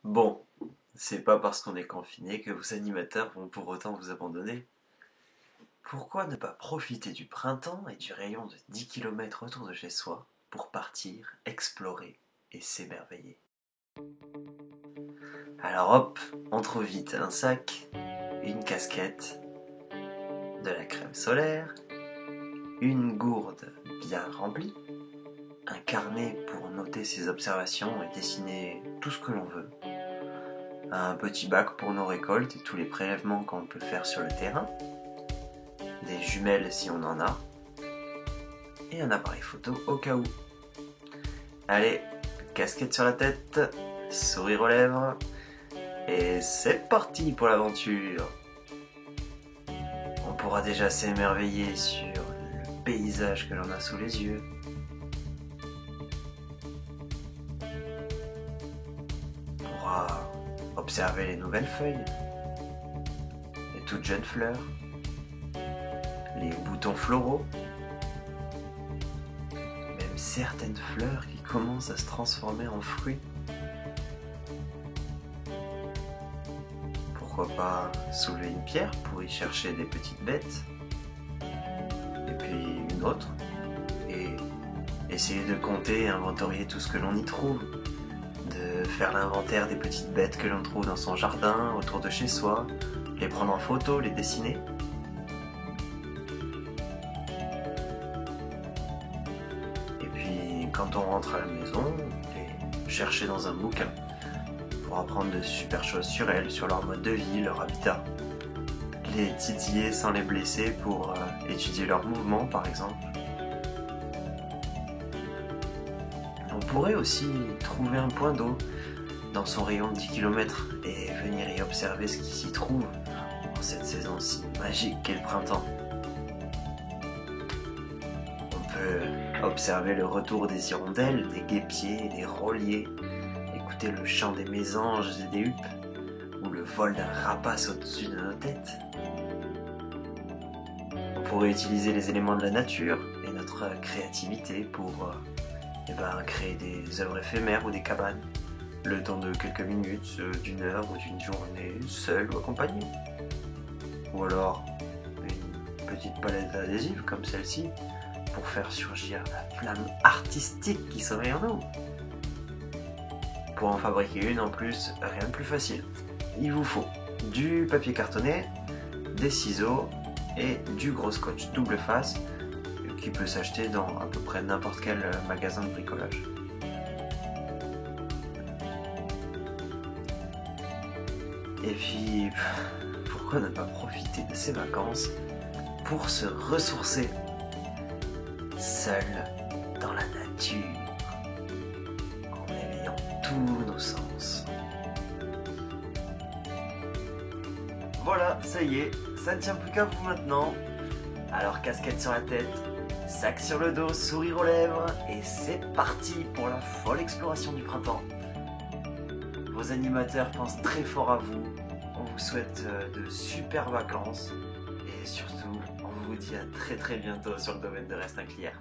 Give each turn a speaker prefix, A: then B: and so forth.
A: Bon, c'est pas parce qu'on est confiné que vos animateurs vont pour autant vous abandonner. Pourquoi ne pas profiter du printemps et du rayon de 10 km autour de chez soi pour partir, explorer et s'émerveiller? Alors hop, on trouve vite un sac, une casquette, de la crème solaire, une gourde bien remplie, un carnet pour noter ses observations et dessiner tout ce que l'on veut, un petit bac pour nos récoltes et tous les prélèvements qu'on peut faire sur le terrain, des jumelles si on en a, et un appareil photo au cas où. Allez, casquette sur la tête, sourire aux lèvres, et c'est parti pour l'aventure. On pourra déjà s'émerveiller sur le paysage que l'on a sous les yeux. On pourra observer les nouvelles feuilles, les toutes jeunes fleurs, les boutons floraux, même certaines fleurs qui commencent à se transformer en fruits. Pourquoi pas soulever une pierre pour y chercher des petites bêtes, et puis une autre, et essayer de compter et inventorier tout ce que l'on y trouve, de faire l'inventaire des petites bêtes que l'on trouve dans son jardin, autour de chez soi, les prendre en photo, les dessiner. Et puis quand on rentre à la maison, les chercher dans un bouquin pour apprendre de super choses sur elles, sur leur mode de vie, leur habitat. Les titiller sans les blesser pour étudier leurs mouvements par exemple. On pourrait aussi trouver un point d'eau dans son rayon de 10 km et venir y observer ce qui s'y trouve en cette saison si magique qu'est le printemps. On peut observer le retour des hirondelles, des guêpiers, des rôliers, écouter le chant des mésanges et des huppes, ou le vol d'un rapace au-dessus de nos têtes. On pourrait utiliser les éléments de la nature et notre créativité pour créer des œuvres éphémères ou des cabanes, le temps de quelques minutes, d'une heure ou d'une journée, seul ou accompagné. Ou alors une petite palette d'adhésifs comme celle-ci pour faire surgir la flamme artistique qui sommeille en nous. Pour en fabriquer une en plus, rien de plus facile. Il vous faut du papier cartonné, des ciseaux et du gros scotch double face qui peut s'acheter dans à peu près n'importe quel magasin de bricolage. Et puis, pourquoi ne pas profiter de ces vacances pour se ressourcer seul dans la nature en éveillant tous nos sens. Voilà, ça y est, ça ne tient plus qu'à vous maintenant. Alors casquette sur la tête, sac sur le dos, sourire aux lèvres, et c'est parti pour la folle exploration du printemps. Vos animateurs pensent très fort à vous, on vous souhaite de super vacances, et surtout, on vous dit à très bientôt sur le domaine de Reste un Clier.